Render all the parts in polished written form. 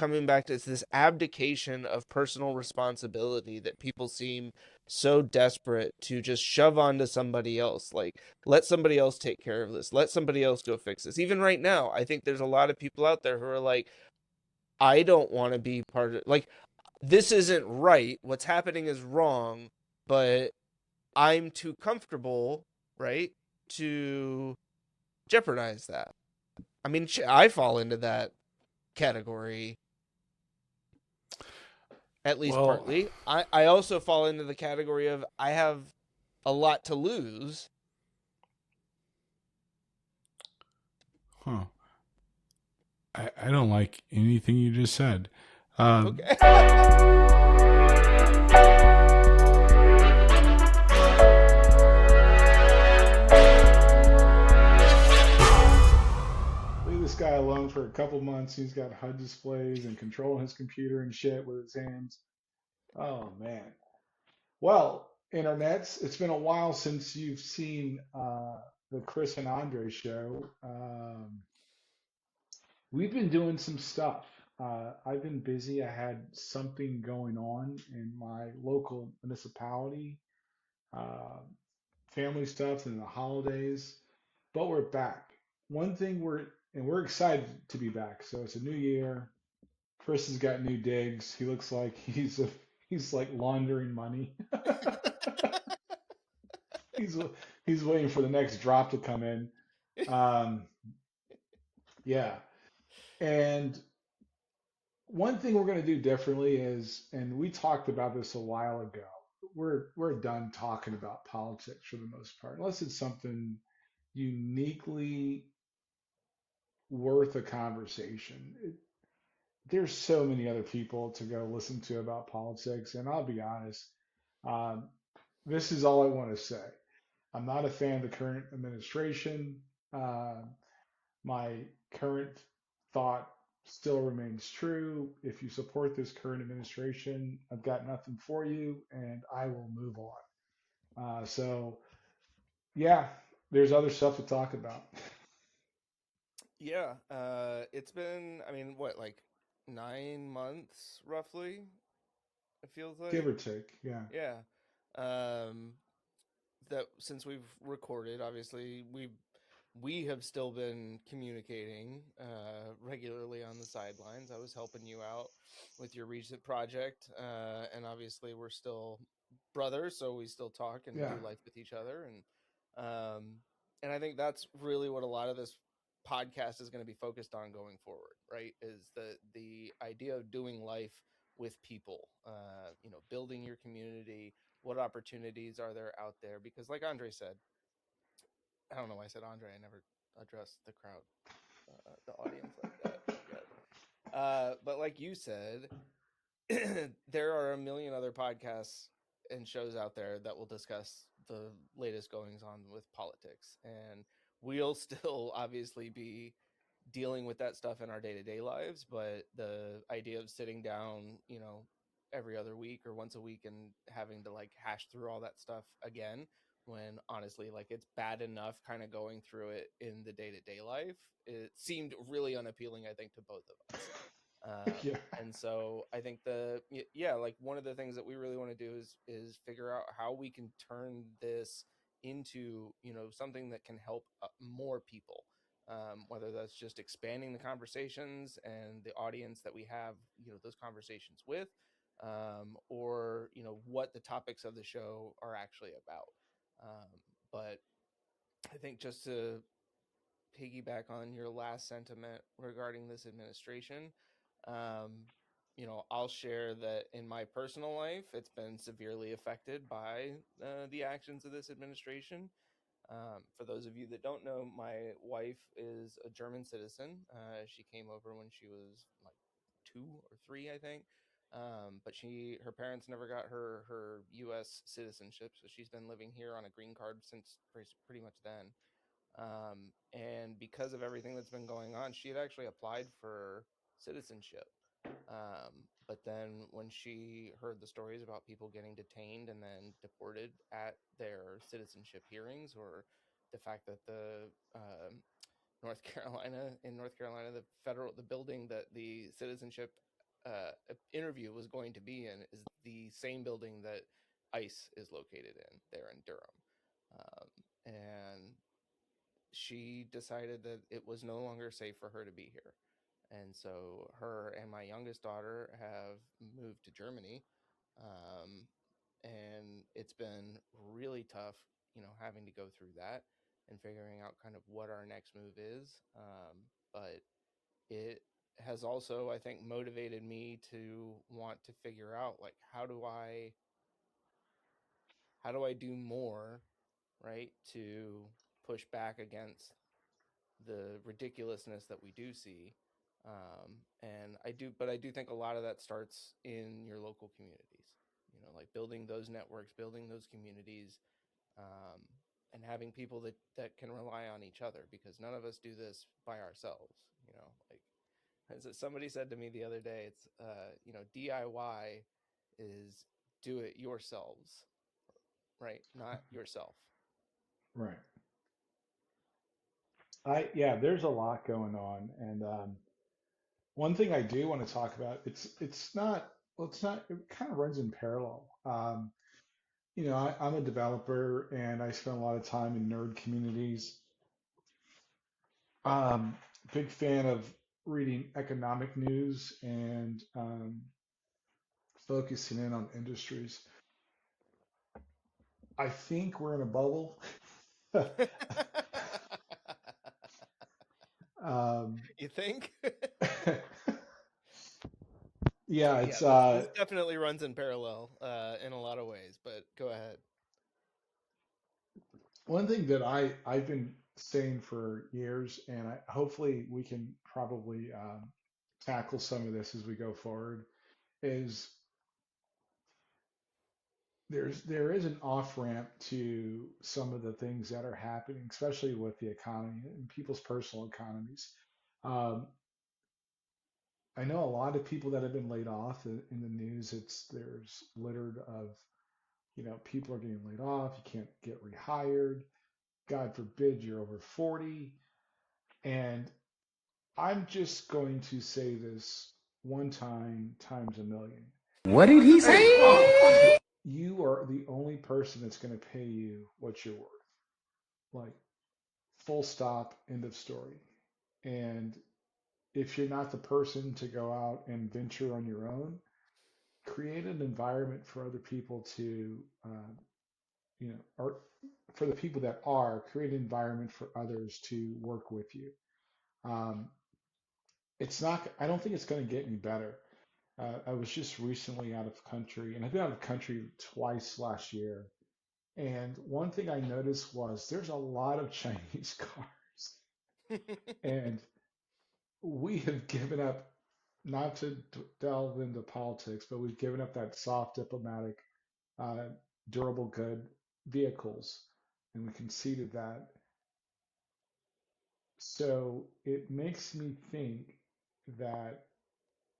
coming back to this abdication of personal responsibility that people seem so desperate to just shove onto somebody else. Like, let somebody else take care of this. Let somebody else go fix this. Even right now, I think there's a lot of people out there who are like, I don't want to be part of, like, this isn't right. What's happening is wrong, but I'm too comfortable, right, to jeopardize that. I mean, I fall into that category, at least Well, partly. I also fall into the category of I have a lot to lose. huh. I don't like anything you just said. Um, Okay. Leave this guy alone for a couple months. He's got HUD displays and controlling his computer and shit with his hands. Oh man. Well, internets, it's been a while since you've seen the Chris and Andre show. We've been doing some stuff. I've been busy. I had something going on in my local municipality, uh, family stuff, and the holidays, but we're back. One thing we're excited to be back. So it's a new year. Chris has got new digs. He looks like he's like laundering money. he's he's waiting for the next drop to come in. Um, yeah, and one thing we're going to do differently is, and we talked about this a while ago. We're done talking about politics for the most part, unless it's something uniquely worth a conversation. There's so many other people to go listen to about politics, and I'll be honest, um, this is all I want to say. I'm not a fan of the current administration. Uh, my current thought still remains true. If you support this current administration, I've got nothing for you, and I will move on. So, yeah, there's other stuff to talk about, Yeah, it's been, I mean, what, like 9 months roughly, it feels give like. or take. Yeah, Yeah. Um, that since we've recorded, obviously we have still been communicating regularly on the sidelines. I was helping you out with your recent project, and obviously we're still brothers, so we still talk and yeah, do life with each other, um, and I think that's really what a lot of this podcast is going to be focused on going forward. Right? Is the idea of doing life with people, building your community. What opportunities are there out there? Because, like Andre said, I don't know why I said Andre. I never addressed the crowd, the audience like that yet. But like you said, there are a million other podcasts and shows out there that will discuss the latest goings on with politics. And we'll still obviously be dealing with that stuff in our day-to-day lives, but the idea of sitting down, every other week or once a week and having to like hash through all that stuff again, when honestly like it's bad enough kind of going through it in the day-to-day life, it seemed really unappealing, I think, to both of us. yeah. And so I think like one of the things that we really want to do is figure out how we can turn this into something that can help more people, whether that's just expanding the conversations and the audience that we have those conversations with, or what the topics of the show are actually about. But I think just to piggyback on your last sentiment regarding this administration, um, I'll share that in my personal life, it's been severely affected by the actions of this administration. For those of you that don't know, my wife is a German citizen. She came over when she was like 2 or 3, I think. But her parents never got her U.S. citizenship, so she's been living here on a green card since pretty much then. And because of everything that's been going on, she had actually applied for citizenship. But then when she heard the stories about people getting detained and then deported at their citizenship hearings, or the fact that North Carolina. In North Carolina, the building that the citizenship interview was going to be in is the same building that ICE is located in there in Durham. And she decided that it was no longer safe for her to be here. And so her and my youngest daughter have moved to Germany. Um, and it's been really tough, having to go through that and figuring out kind of what our next move is. But it has also, I think, motivated me to want to figure out, like, how do I do more, right, to push back against the ridiculousness that we do see. And I do think a lot of that starts in your local communities, like building those networks, building those communities, um, and having people that can rely on each other, because none of us do this by ourselves. Like, as somebody said to me the other day, it's DIY is do it yourselves, right? Not yourself. Right. Yeah, there's a lot going on, and one thing I do want to talk about, it's not, well, it's not, it kind of runs in parallel. I'm a developer and I spend a lot of time in nerd communities. Um, Big fan of reading economic news and focusing in on industries. I think we're in a bubble. um, You think? yeah, Yeah, it's this definitely runs in parallel in a lot of ways, but go ahead. one thing that I've been saying for years, and hopefully we can probably tackle some of this as we go forward, is there is an off ramp to some of the things that are happening, especially with the economy and people's personal economies. Um, I know a lot of people that have been laid off in the news. There's littered of, people are getting laid off. You can't get rehired. God forbid you're over 40. And I'm just going to say this one time times a million. What did he say? You are the only person that's going to pay you what you're worth. Like, full stop, end of story. And if you're not the person to go out and venture on your own, create an environment for other people to, or for the people that are, create an environment for others to work with you. Um, it's not, I don't think it's going to get any better. I was just recently out of country, and I've been out of country twice last year. And one thing I noticed was there's a lot of Chinese cars, and we have given up, not to delve into politics, but we've given up that soft diplomatic, uh, durable good vehicles, and we conceded that. So it makes me think that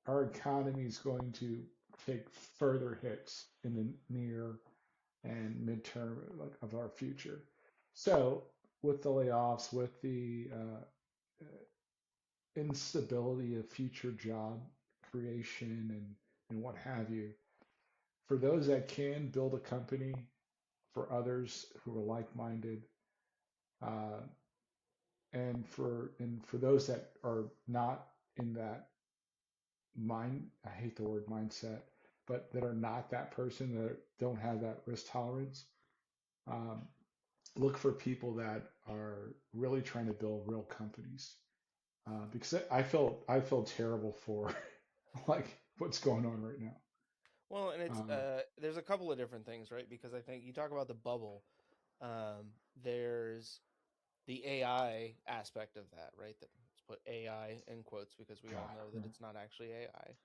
our economy is going to take further hits in the near and midterm, like, of our future. So with the layoffs, with the instability of future job creation and what have you, for those that can build a company, for others who are like-minded, uh, and for those that are not in that I hate the word mindset, but that are not that person, that don't have that risk tolerance, um, look for people that are really trying to build real companies. Because I feel terrible for like what's going on right now. Well, and it's Um, there's a couple of different things, right? Because I think you talk about the bubble. There's the AI aspect of that, right? Let's put AI in quotes because we all God, know that right. it's not actually AI.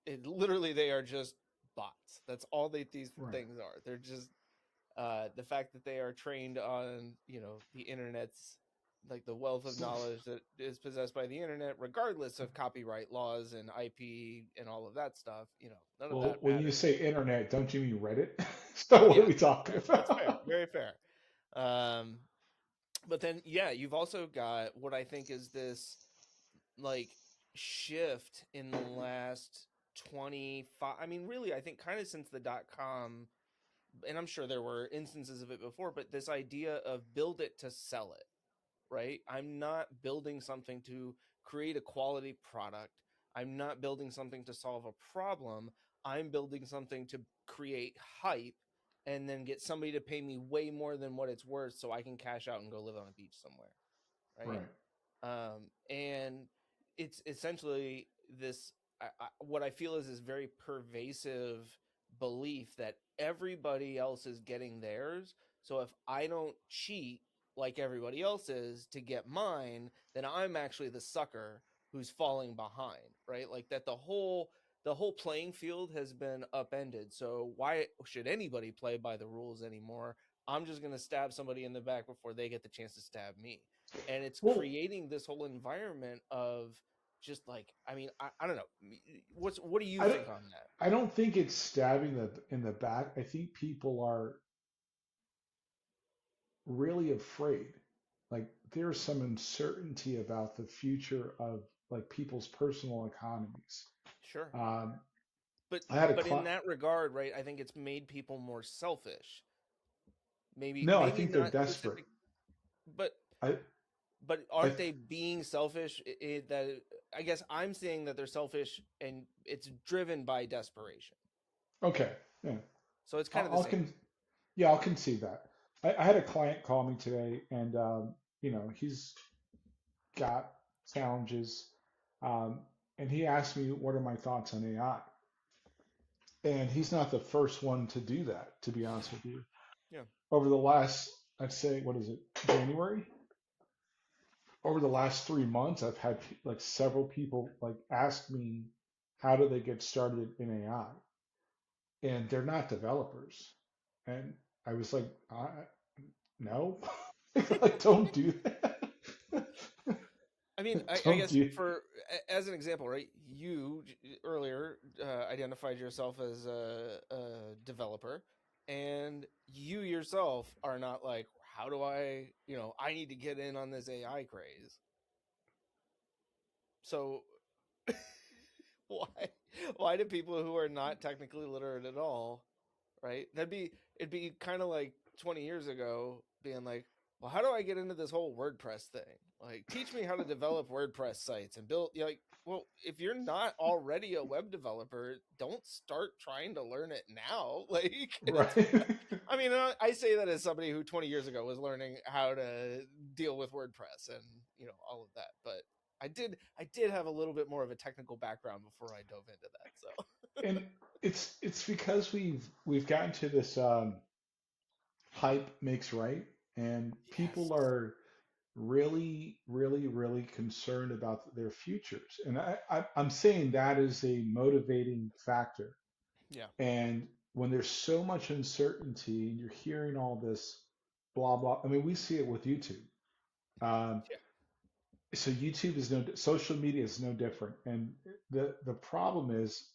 It literally, they are just bots. That's all these Right. things are. They're just the fact that they are trained on the internet's, like, the wealth of So, knowledge that is possessed by the internet, regardless of copyright laws and IP and all of that stuff. None of well, that when you matters. say internet, don't you mean Reddit? So what are Yeah, we talking that's fair. about? Very fair. Um, But then, yeah, you've also got what I think is this like shift in the last 25, I mean, really, I think kind of since the dot com, and I'm sure there were instances of it before, but this idea of build it to sell it, right? I'm not building something to create a quality product. I'm not building something to solve a problem. I'm building something to create hype and then get somebody to pay me way more than what it's worth so I can cash out and go live on a beach somewhere, right? Right. And it's essentially this what I feel is this very pervasive belief that everybody else is getting theirs. So if I don't cheat like everybody else is to get mine, then I'm actually the sucker who's falling behind, right? Like that the whole playing field has been upended. So why should anybody play by the rules anymore? I'm just going to stab somebody in the back before they get the chance to stab me. And it's Well, creating this whole environment of just like, I mean, I don't know. What do you I don't think on that? I don't think it's stabbing in the back. I think people are really afraid. Like there's some uncertainty about the future of like people's personal economies. Sure. Um, But I had a but in client. that regard, right, I think it's made people more selfish. Maybe No, I maybe think they're not desperate. specific, but I, but I, aren't they being selfish? That I guess I'm saying that they're selfish and it's driven by desperation. okay, yeah, So it's kind I'll, of the I'll same. con, yeah, I'll concede that. I had a client call me today, and he's got challenges, um, and he asked me what are my thoughts on AI, and he's not the first one to do that. To be honest with you, Yeah. over the last, I'd say, what is it, January? Over the last 3 months, I've had like several people like ask me how do they get started in AI, and they're not developers. And I was like, no, like don't do that. I mean, I Don't guess do. as an example, right? You earlier identified yourself as a developer, and you yourself are not like, how do I need to get in on this AI craze. So why, why do people who are not technically literate at all, right? It'd be kind of like 20 years ago being like, well, how do I get into this whole WordPress thing? Like, teach me how to develop WordPress sites and build. You're like, well, if you're not already a web developer, don't start trying to learn it now. Like, it's, Right. I mean, I say that as somebody who 20 years ago was learning how to deal with WordPress and all of that, but I did have a little bit more of a technical background before I dove into that. So, And it's because we've gotten to this hype makes right, and yes, people are really, really, really concerned about their futures. And I'm saying that is a motivating factor. yeah, And when there's so much uncertainty and you're hearing all this blah blah, I mean, we see it with YouTube. Um, yeah. so YouTube is social media is no different. And the problem is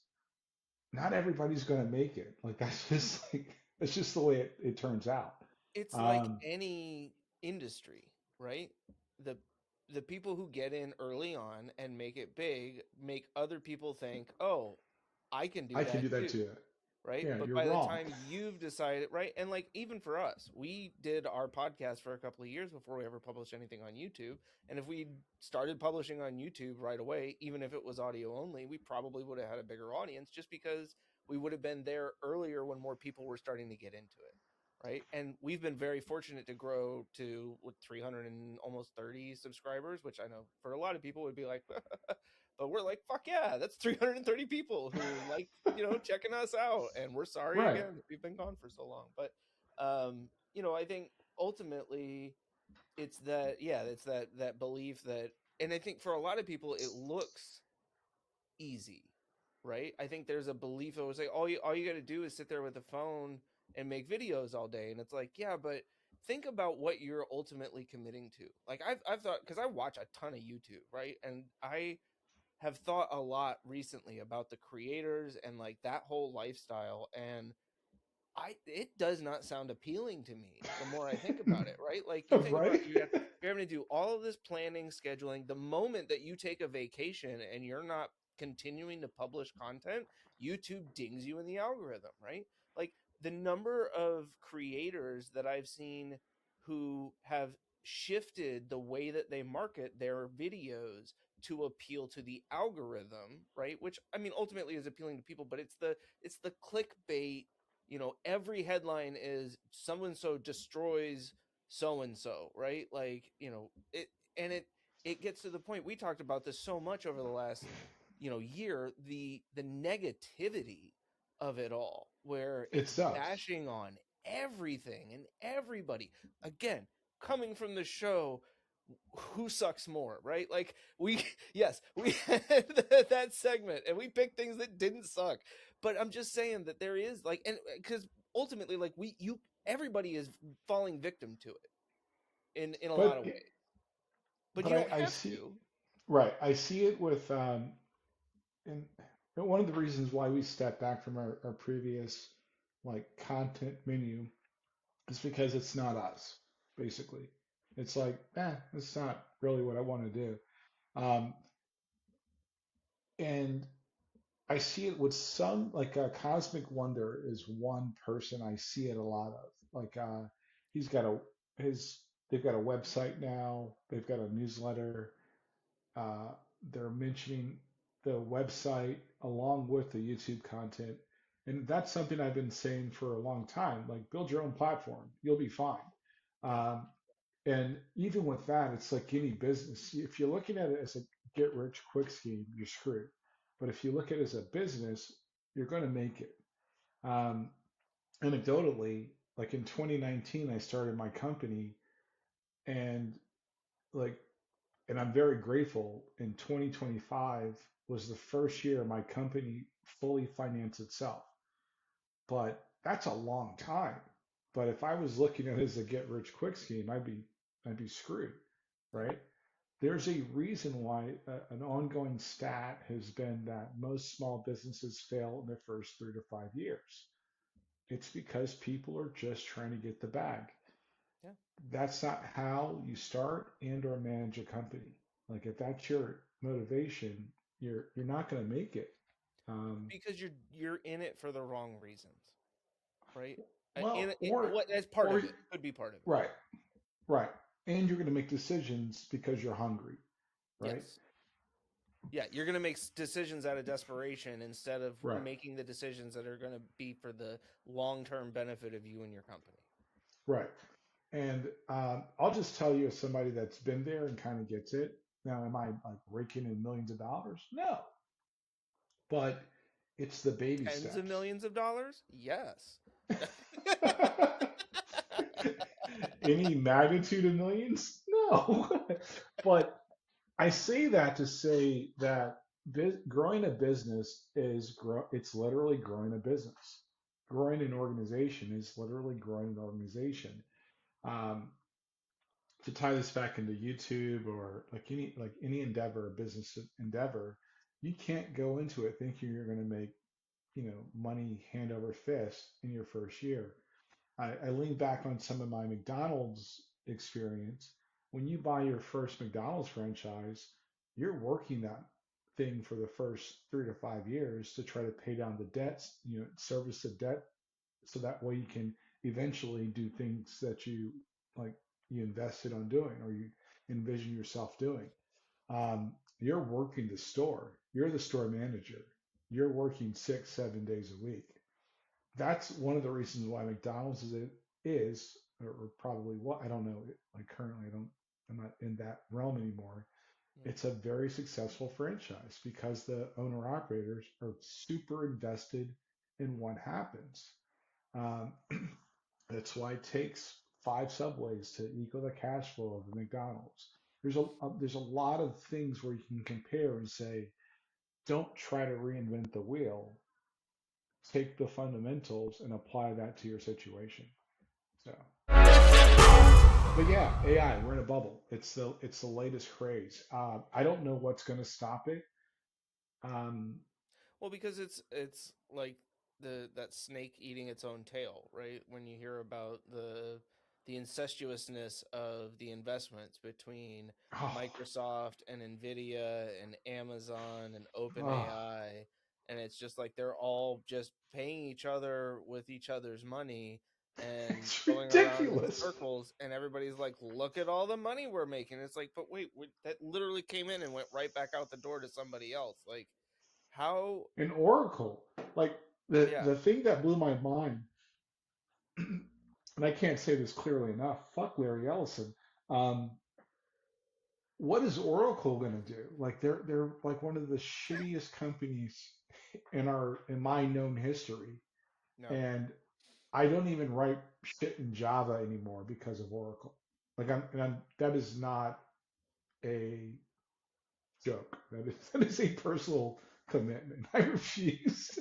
not everybody's going to make it. Like that's just the way it turns out. It's like Um, any industry, right? The the people who get in early on and make it big make other people think, "Oh, I can do I can that do that too." too. Right? Yeah, But you're by the wrong. time you've decided, right? And like even for us, we did our podcast for a couple of years before we ever published anything on YouTube. And if we started publishing on YouTube right away, even if it was audio only, we probably would have had a bigger audience just because we would have been there earlier when more people were starting to get into it. Right. And we've been very fortunate to grow to what 300 and almost 30 subscribers, which I know for a lot of people would be like, but we're like, fuck yeah, that's 330 people who like, checking us out. And we're sorry Right. again that we've been gone for so long. But, I think ultimately it's that, yeah, it's that belief that, and I think for a lot of people, it looks easy, right? I think there's a belief that was like, all you got to do is sit there with a phone and make videos all day. And it's like, yeah, but think about what you're ultimately committing to. Like I've thought, because I watch a ton of YouTube, right? And I have thought a lot recently about the creators and like that whole lifestyle. And it does not sound appealing to me the more I think about it, right? Like you think about Right? you're having to do all of this planning, scheduling. The moment that you take a vacation and you're not continuing to publish content, YouTube dings you in the algorithm, right? Like the number of creators that I've seen who have shifted the way that they market their videos to appeal to the algorithm, right? Which I mean ultimately is appealing to people, but it's the clickbait. Every headline is so and so destroys so and so, right? Like, it gets to the point. We talked about this so much over the last year, the negativity of it all, where It it's sucks. bashing on everything and everybody. Again, coming from the show, who sucks more, right? Like yes, we had that segment and we picked things that didn't suck, but I'm just saying that there is like, and because ultimately, like everybody is falling victim to it in a lot But of ways, but but you don't I have see to. right. I see it with and one of the reasons why we stepped back from our previous like content menu is because it's not us, basically. It's like, it's not really what I want to do. Um, and I see it with some, like Cosmic Wonder is one person I see it a lot of. Like he's got they've got a website now, they've got a newsletter. Uh, they're mentioning the website along with the YouTube content. And that's something I've been saying for a long time. Like, build your own platform, you'll be fine. Yeah, Um, and even with that, it's like any business. If you're looking at it as a get rich quick scheme, you're screwed. But if you look at it as a business, you're going to make it. Um, Anecdotally, like in 2019, I started my company, and like and I'm very grateful. In 2025 was the first year my company fully financed itself. But that's a long time. But if I was looking at it as a get rich quick scheme, I'd be screwed, yeah, right? There's a reason why an ongoing stat has been that most small businesses fail in the first 3 to 5 years. It's because people are just trying to get the bag. yeah. That's not how you start and or manage a company. Like, if that's your motivation, you're not going to make it. Um, Because you're in it for the wrong reasons, right? well, What as part or of it could be part of it. right, right, and you're going to make decisions because you're hungry, right? Yes. Yeah, you're going to make decisions out of desperation instead of Right, making the decisions that are going to be for the long-term benefit of you and your company. right. And I'll just tell you, as somebody that's been there and kind of gets it. Now, am I like raking in millions of dollars? No, but it's the baby Tens of steps. millions of dollars? Yes. Any magnitude of millions? No. But I say that to say that growing a business it's literally growing a business. Growing an organization is literally growing an organization. Um, to tie this back into YouTube or like any endeavor, business endeavor, you can't go into it thinking you're going to make money hand over fist in your first year. I lean back on some of my McDonald's experience. When you buy your first McDonald's franchise, you're working that thing for the first 3 to 5 years to try to pay down the debts, service the debt, so that way you can eventually do things that like you invested on doing or you envision yourself doing. You're working the store. You're the store manager. You're working 6, 7 days a week. That's one of the reasons why McDonald's or probably what, I don't know. Like, currently, I'm not in that realm anymore. Yeah. It's a very successful franchise because the owner operators are super invested in what happens. Um, that's why it takes 5 subways to equal the cash flow of the McDonald's. There's a lot of things where you can compare and say, don't try to reinvent the wheel. Take the fundamentals and apply that to your situation. So, but yeah, AI, we're in a bubble. It's the latest craze. I don't know what's going to stop it. Um, Well, because it's like that snake eating its own tail, right? When you hear about the incestuousness of the investments between Oh, Microsoft and Nvidia and Amazon and oh, OpenAI, and it's just like they're all just paying each other with each other's money and it's going around in ridiculous. circles, and everybody's like, look at all the money we're making. It's like, but wait, that literally came in and went right back out the door to somebody else. Like, how? And Oracle, like the Yeah. the thing that blew my mind, and I can't say this clearly enough. Fuck Larry Ellison. Um, what is Oracle going to do? Like they're like one of the shittiest companies in my known history, No. and I don't even write shit in Java anymore because of Oracle. Like that is not a joke. That is a personal commitment. I refuse.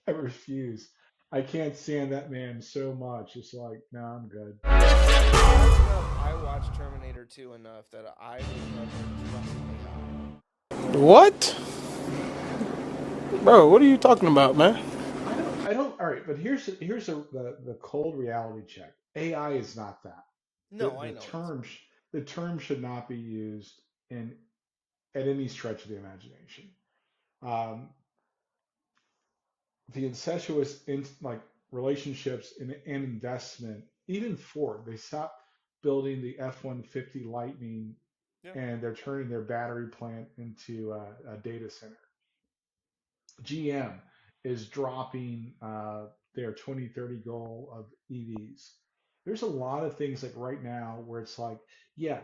I refuse. I can't stand that man so much. It's like, no, I'm good. Surprised enough, I watched Terminator 2 enough that I would never trust AI. What? Bro, what are you talking about, man? I don't. All right, but here's the cold reality check. AI is not that. The No, I the know it's term sh- the term should not be used in at any stretch of the imagination. Um, the incestuous like relationships and investment, even Ford, they stopped building the F-150 Lightning yeah. and they're turning their battery plant into a data center. GM is dropping their 2030 goal of EVs. There's a lot of things like right now where it's like, yeah,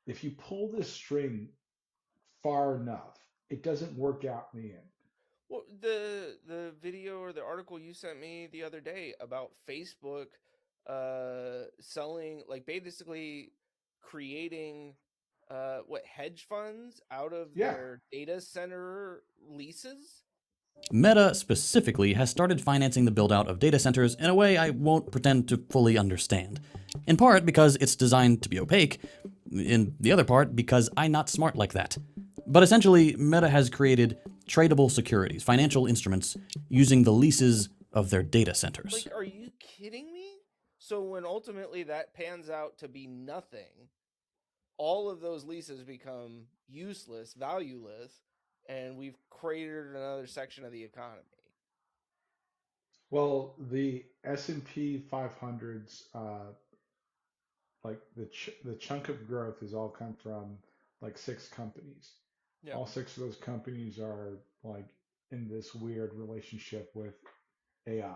if you pull this string far enough, it doesn't work out in the end. Well, the video or the article you sent me the other day about Facebook selling, like, basically creating what, hedge funds out of Yeah. their data center leases? Meta specifically has started financing the build-out of data centers in a way I won't pretend to fully understand. In part because it's designed to be opaque, in the other part because I'm not smart like that. But essentially, Meta has created tradable securities, financial instruments, using the leases of their data centers. Like, are you kidding me? So when ultimately that pans out to be nothing, all of those leases become useless, valueless, and we've created another section of the economy. Well, the S&P 500's like the chunk of growth has all come from like six companies. Yeah. All six of those companies are like in this weird relationship with AI.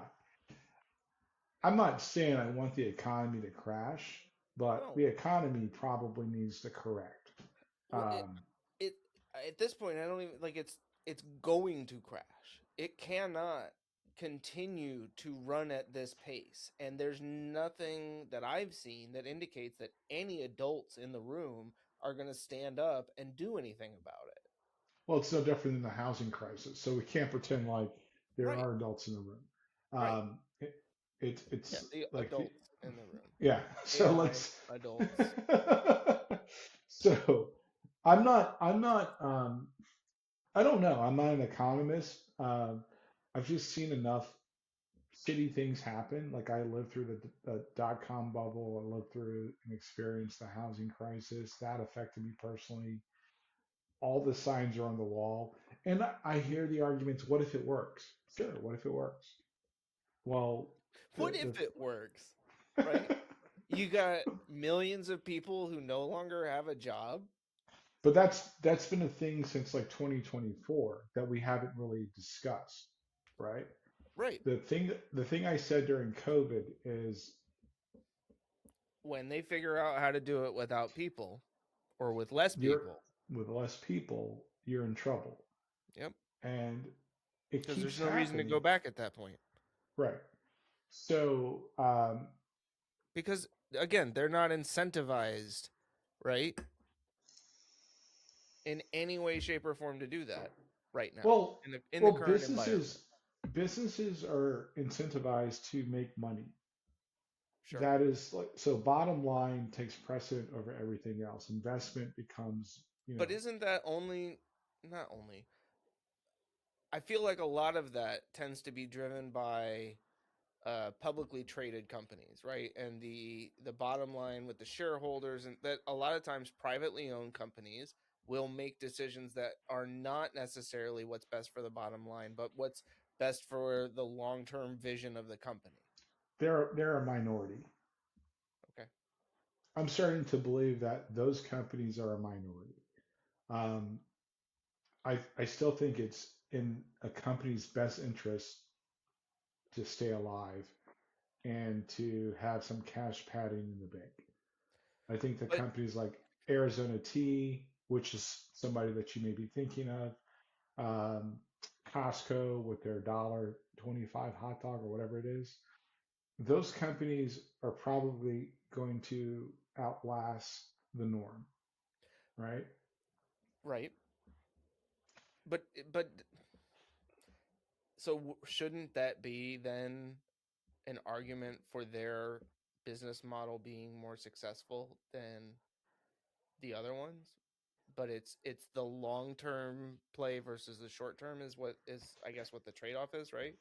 I'm not saying I want the economy to crash, but No. the economy probably needs to correct. Well, Um, it at this point I don't even like it's going to crash. It cannot continue to run at this pace, and there's nothing that I've seen that indicates that any adults in the room are going to stand up and do anything about it. well, it's no different than the housing crisis, so we can't pretend like there Right. are adults in the room. Right. Yeah, It's the like adults in the room. yeah. So AI let's. adults. So I'm not. I don't know. I'm not an economist. I've just seen enough shitty things happen. Like I lived through the dot-com bubble. I lived through and experienced the housing crisis. That affected me personally. All the signs are on the wall. And I hear the arguments, what if it works? Sure, what if it works? Well, What the if it works? Right? You got millions of people who no longer have a job. but that's been a thing since like 2024 that we haven't really discussed, right? Right. The thing I said during COVID is When they figure out how to do it without people or with less you're people. with less people, you're in trouble. Yep. And it Because keeps there's no reason to happening. go back at that point. Right. So Because again, they're not incentivized, right? In any way, shape, or form to do that right now well in the well current environment. businesses are incentivized to make money. Sure. That is like so bottom line takes precedent over everything else. Investment becomes, But isn't that only not only I feel like a lot of that tends to be driven by publicly traded companies, right? And the bottom line with the shareholders, and that a lot of times privately owned companies will make decisions that are not necessarily what's best for the bottom line, but what's best for the long term vision of the company. They're a minority. Okay. I'm starting to believe that those companies are a minority. Um, I still think it's in a company's best interest to stay alive and to have some cash padding in the bank. I think the But companies like Arizona Tea, which is somebody that you may be thinking of, um, Costco with their $1.25 hot dog or whatever it is, those companies are probably going to outlast the norm, right? right. But so shouldn't that be then an argument for their business model being more successful than the other ones? But it's the long term play versus the short term is what is, I guess, what the trade off is, right?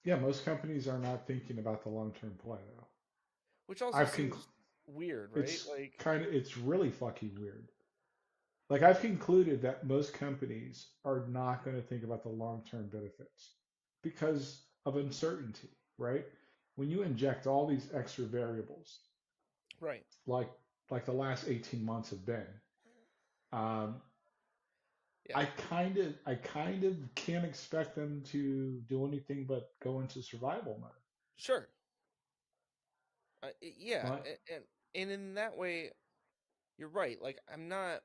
Yeah, most companies are not thinking about the long-term play though. Which also I've concluded seems weird, right? it's Like, it's really fucking weird. Like I've concluded that most companies are not going to think about the long-term benefits because of uncertainty, right? When you inject all these extra variables, right. like the last 18 months have been, um, Yeah. I kind of can't expect them to do anything but go into survival mode. Sure. Yeah, Like, and in that way, you're right. Like, I'm not.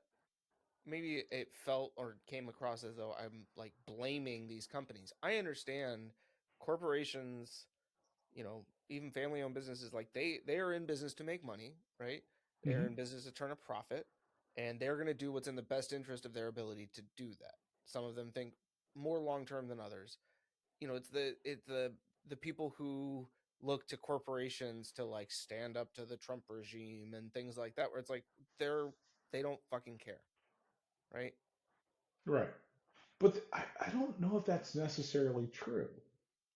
Maybe it felt or came across as though I'm like blaming these companies. I understand corporations, even family owned businesses, like they are in business to make money, right? They're in mhm, business to turn a profit, and they're going to do what's in the best interest of their ability to do that. Some of them think more long term than others. It's the people who look to corporations to like stand up to the Trump regime and things like that, where it's like they don't fucking care, right? right. But I don't know if that's necessarily true.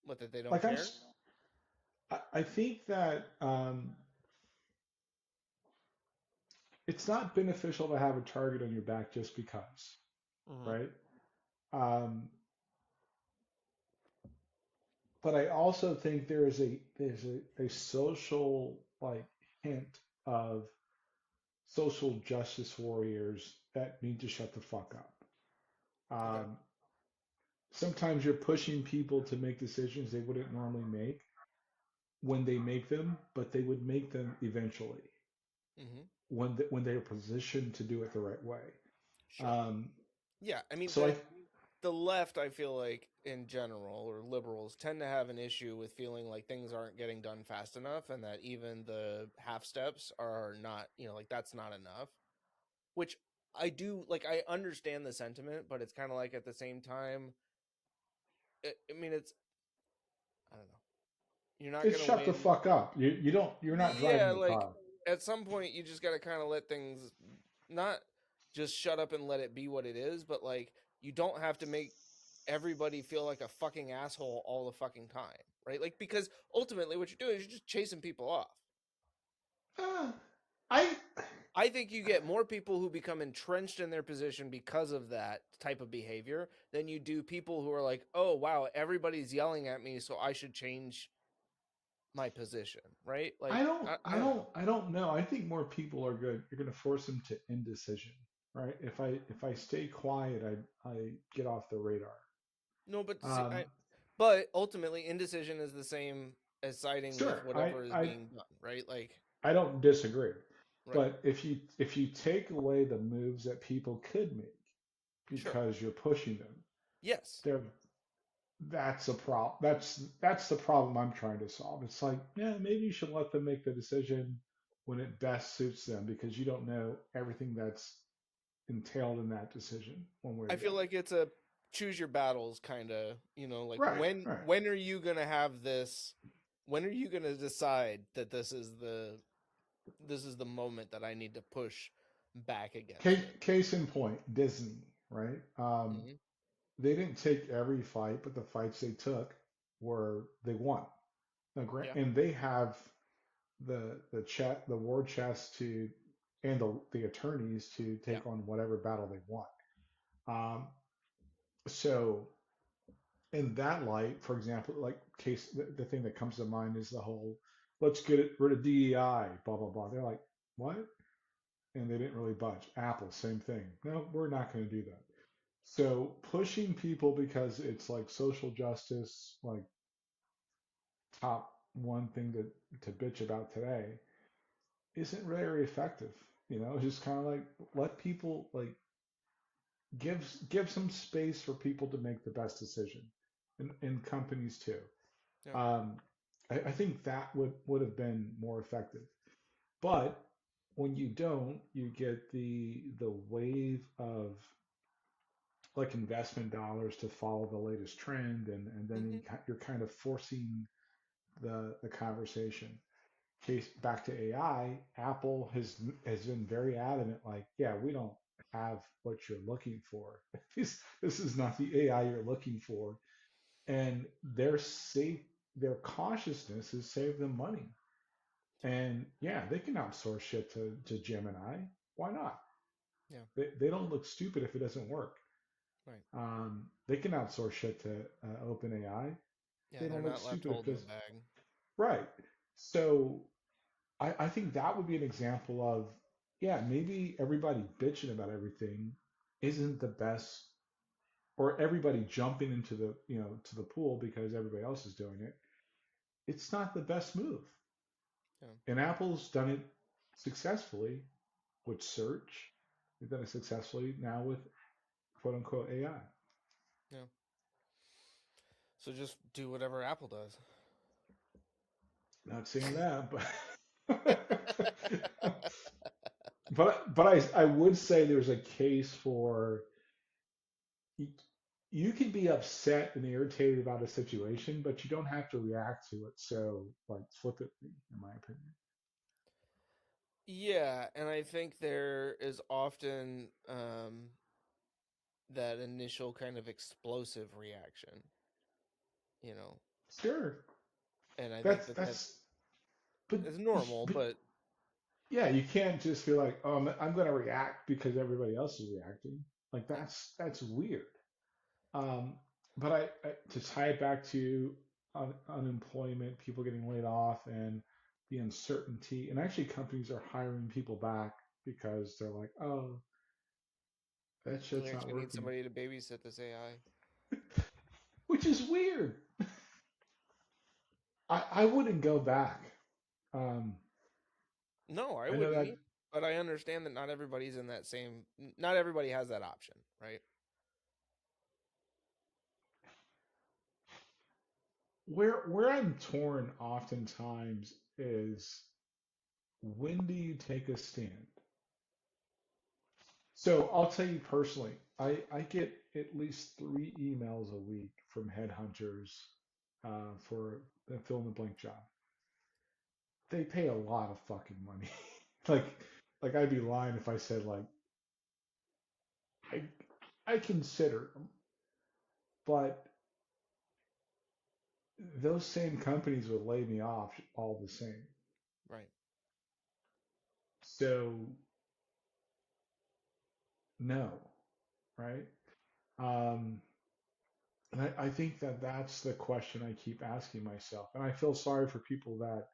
What, that they don't Like care? I think that it's not beneficial to have a target on your back just because, Hmm. right? Um, but I also think a social like hint of social justice warriors that need to shut the fuck up. Okay. Um, Sometimes you're pushing people to make decisions they wouldn't normally make when they make them, but they would make them eventually Hmm. when they're positioned to do it the right way. Sure. Um, Yeah, I mean, so I the left, I feel like in general, or liberals, tend to have an issue with feeling like things aren't getting done fast enough, and that even the half steps are not, like that's not enough. Which I do, like, I understand the sentiment, but it's kind of like at the same time, I mean, I don't know. You're not it's gonna shut the win. fuck up. You're not Yeah, driving the like car. at some point, you just got to kind of let things not just shut up and let it be what it is, but like you don't have to make everybody feel like a fucking asshole all the fucking time, right? Like, because ultimately what you're doing is you're just chasing people off. Uh, I I think you get more people who become entrenched in their position because of that type of behavior than you do people who are like, "Oh, wow, everybody's yelling at me, so I should change my position," right? Like, I don't know. I don't know. I think more people are good. You're going to force them to indecision, right? If I stay quiet, I get off the radar. No, but see, Um, but ultimately, indecision is the same as siding with sure, whatever is being done, right? Like, I don't disagree. right? But if you take away the moves that people could make Sure. because you're pushing them, Yes. there that's a problem. That's the problem I'm trying to solve. It's like, yeah, maybe you should let them make the decision when it best suits them because you don't know everything that's entailed in that decision one way or I the feel other. like it's a choose your battles kind of, like Right, right. when are you going to have this, when are you going to decide that this is the moment that I need to push back against it? Case in point, Disney, right? Hmm. they didn't take every fight, but the fights they took were they won. Now, Yeah. and they have the war chest to and the attorneys to Yeah. take on whatever battle they want. Um, so in that light, for example, like the thing that comes to mind is the whole let's get rid of DEI, blah blah blah. They're like, what? And they didn't really budge. Apple, same thing. No, we're not going to do that. So pushing people because it's like social justice, like top one thing to bitch about today, isn't very effective. It's just kind of like let people like give some space for people to make the best decision, and companies too. Yeah. Um, I think that would have been more effective. But when you don't, you get the wave of like investment dollars to follow the latest trend, and then Hmm. you're kind of forcing the conversation. Case back to AI, Apple has been very adamant, like, yeah, we don't have what you're looking for. This is not the AI you're looking for, and their cautiousness has saved them money. And yeah, they can outsource shit to Gemini. Why not? Yeah. They don't look stupid if it doesn't work. Right. They can outsource shit to OpenAI. Yeah. They They're don't look not left stupid if holding the this bag. right. So I think that would be an example of, yeah, maybe everybody bitching about everything isn't the best, or everybody jumping into to the pool because everybody else is doing it. It's not the best move. Yeah. And Apple's done it successfully with search. They've done it successfully now with quote unquote AI. Yeah. So just do whatever Apple does. Not saying that, but but I would say there's a case for you, you can be upset and irritated about a situation, but you don't have to react to it so like flippantly, in my opinion. Yeah, and I think there is often that initial kind of explosive reaction, you know, Sure, and I think that's that that that's but is normal, but but yeah, you can't just be like, oh, I'm going to react because everybody else is reacting. Like yeah, that's weird. Um, but to tie it back to unemployment, people getting laid off, and the uncertainty, and actually companies are hiring people back because they're like, oh, that we shit's not actually need working, somebody to babysit this AI. which is weird. I wouldn't go back. Um, No, I I know wouldn't either, that but I understand that not everybody's in that same, not everybody has that option, right? where I'm torn oftentimes is when do you take a stand? So I'll tell you personally, I get at least 3 emails a week from headhunters for a fill in the blank job. They pay a lot of fucking money. like I'd be lying if I said like I I consider them, but those same companies would lay me off all the same. Right. So no, right? Um, and I think that that's the question I keep asking myself, and I feel sorry for people that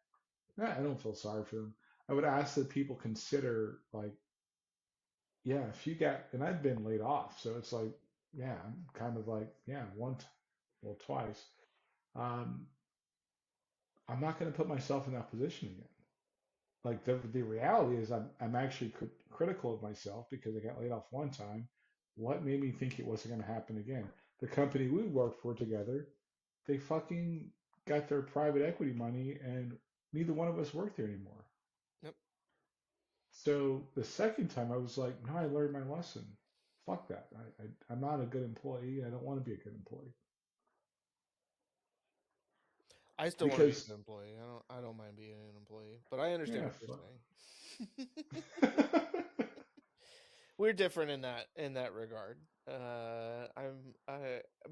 I don't feel sorry for them. I would ask that people consider like, yeah, if you got, and I've been laid off, so it's like, yeah, I'm kind of like, yeah, well, twice. Um, I'm not going to put myself in that position again. Like the reality is, I'm actually critical of myself because I got laid off one time. What made me think it wasn't going to happen again? The company we worked for together, they fucking got their private equity money, and neither one of us worked there anymore. Yep. So the second time I was like, no, I learned my lesson. Fuck that. I'm not a good employee. I don't want to be a good employee. I still want to be a good Because, employee. I don't mind being an employee, but I understand yeah, what you're fuck. saying. We're different in that regard. I'm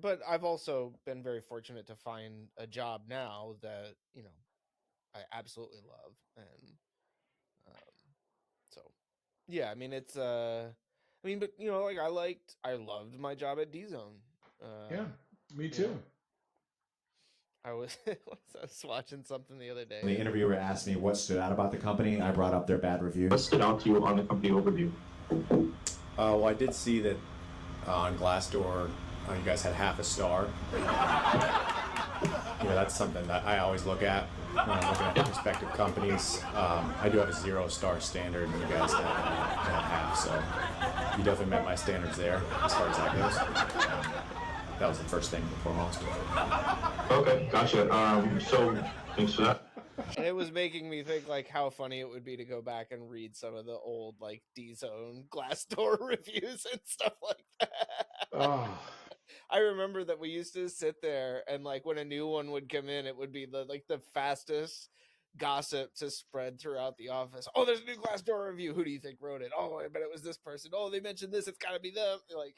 but I've also been very fortunate to find a job now that, you know, I absolutely love. And so, yeah, I mean, it's, but, you know, like I loved my job at DZone. Yeah, me You know, too. I was, I was watching something the other day. The interviewer asked me what stood out about the company. I brought up their bad reviews. What stood out to you on the company overview? Well, I did see that on Glassdoor, you guys had half a star. That's something that I always look at when I'm looking at prospective companies. I do have a 0-star standard, and you guys have half, so you definitely met my standards there as far as that goes. That was the first thing and foremost. Okay, gotcha. So thanks for that. And it was making me think like how funny it would be to go back and read some of the old like DZone Glassdoor reviews and stuff like that. Oh, I remember that we used to sit there and like when a new one would come in, it would be the fastest gossip to spread throughout the office. Oh, there's a new Glassdoor review. Who do you think wrote it? Oh, I bet it was this person. Oh, they mentioned this. It's got to be them. Like,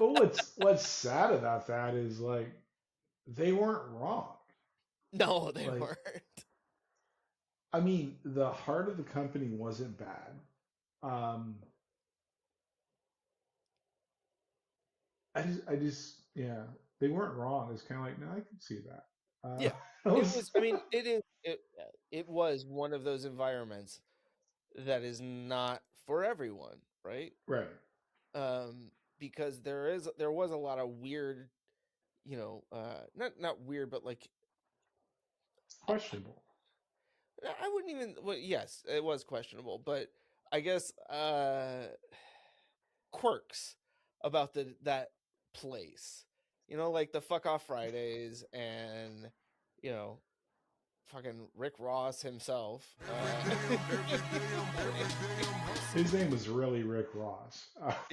but what's sad about that is like they weren't wrong. no, they Like, weren't. I mean, the heart of the company wasn't bad. Um, yeah, they weren't wrong. It's kind of like, no, I can see that. Yeah, It it was was. I mean, it was one of those environments that is not for everyone, right? right, Because there was a lot of weird, you know, not weird, but like questionable. I wouldn't even. Well, yes, it was questionable, but I guess quirks about that place. You know, like the fuck off Fridays and you know fucking Rick Ross himself. His name was really Rick Ross.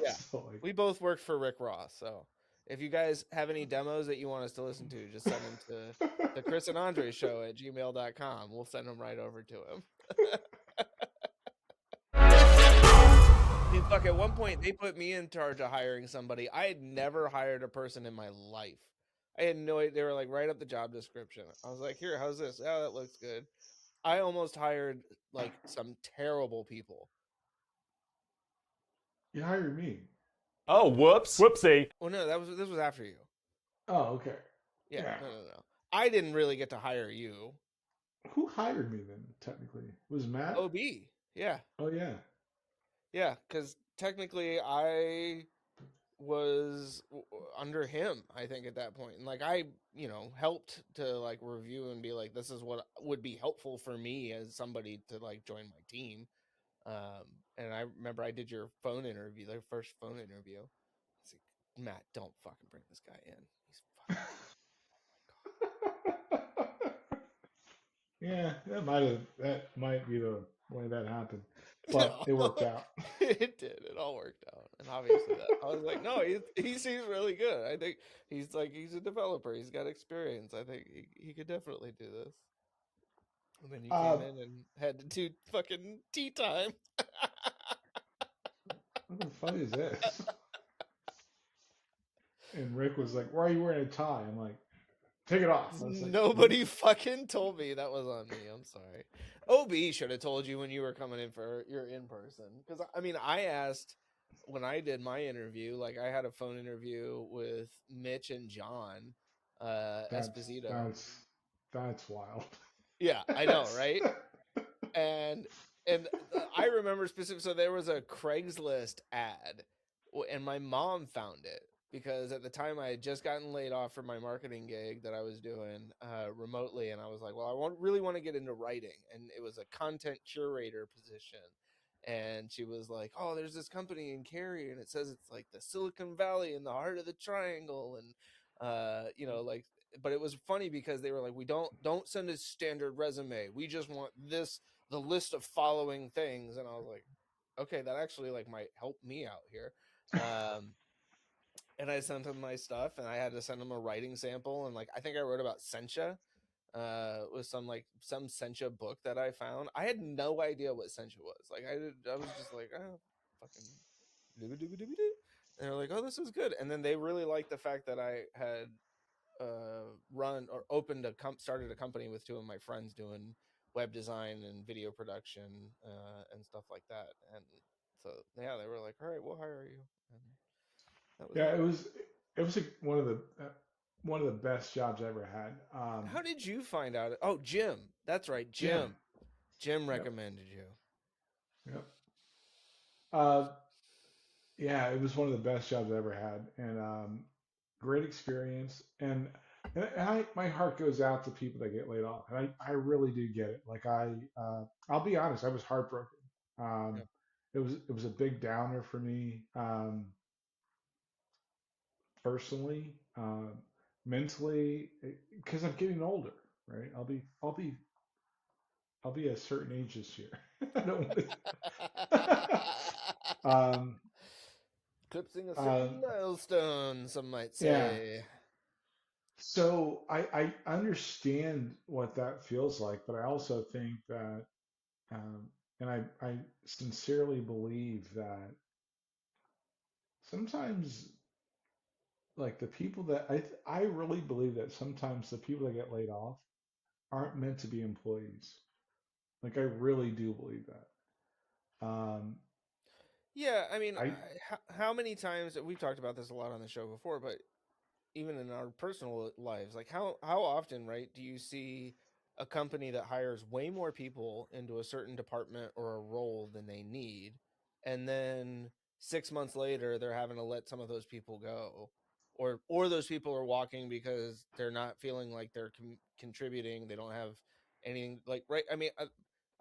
Yeah, So like, we both worked for Rick Ross, so if you guys have any demos that you want us to listen to, just send them to the Chris and Andre show at gmail.com. We'll send them right over to him. Dude, fuck, at one point they put me in charge of hiring somebody. I had never hired a person in my life. I had no idea. They were like, write up the job description. I was like, here, how's this? Oh, that looks good. I almost hired like some terrible people. you hired me. Oh, whoops. Whoopsie. Well, no, this was after you. Oh, okay. Yeah, Yeah. no. I didn't really get to hire you. Who hired me then? Technically, it was Matt. OB. Yeah. Oh yeah. Yeah, because technically I was under him, I think, at that point. And like I, you know, helped to like review and be like, this is what would be helpful for me as somebody to like join my team. And I remember I did your phone interview, their first phone interview. I was like, Matt, don't fucking bring this guy in. He's fucking Yeah, that might be the way that happened, but no, it worked out. it did. It all worked out, and obviously that I was like, no, he seems really good. I think he's a developer. He's got experience. I think he could definitely do this. And then you came in and had to do fucking tea time. What the fuck is this? And Rick was like, "Why are you wearing a tie?" I'm like, "Take it off." I was like, Nobody fucking told me. That was on me. I'm sorry. OB should have told you when you were coming in for your in person. Because I mean, I asked when I did my interview. Like, I had a phone interview with Mitch and John Esposito. That's wild. Yeah, I know, right? And I remember specifically. So there was a Craigslist ad, and my mom found it. Because at the time I had just gotten laid off from my marketing gig that I was doing remotely. And I was like, well, I really want to get into writing. And it was a content curator position. And she was like, oh, there's this company in Cary. And it says it's like the Silicon Valley in the heart of the triangle. And, you know, like, but it was funny because they were like, we don't send a standard resume. We just want the list of following things. And I was like, okay, that actually like might help me out here. And I sent him my stuff, and I had to send him a writing sample. And like, I think I wrote about Sencha, with some Sencha book that I found. I had no idea what Sencha was. Like, I was just like, oh, fucking, And they're like, "Oh, this is good." And then they really liked the fact that I had run or started a company with two of my friends doing web design and video production and stuff like that. And so yeah, they were like, "All right, we'll hire you," and that was Yeah, it. it was one of the best jobs I ever had. How did you find out? Oh, Jim. That's right, Jim. Jim. Jim Yep. recommended you. Yep. Uh, yeah, it was one of the best jobs I ever had, and great experience. And my heart goes out to people that get laid off, and I really do get it. Like I'll be honest, I was heartbroken. Yeah. Um, it was a big downer for me, personally, mentally, because I'm getting older, right? I'll be a certain age this year. I don't want to. um, Eclipsing a certain um, milestone, some might yeah. say. So I understand what that feels like, but I also think that, and I sincerely believe that sometimes, like the people that I really believe that sometimes the people that get laid off aren't meant to be employees. Like I really do believe that. Um, Yeah, I mean, I how many times we've talked about this a lot on the show before, but even in our personal lives, like how often, right, do you see a company that hires way more people into a certain department or a role than they need, and then 6 months later they're having to let some of those people go, or those people are walking because they're not feeling like they're contributing, they don't have anything, like, right? I mean,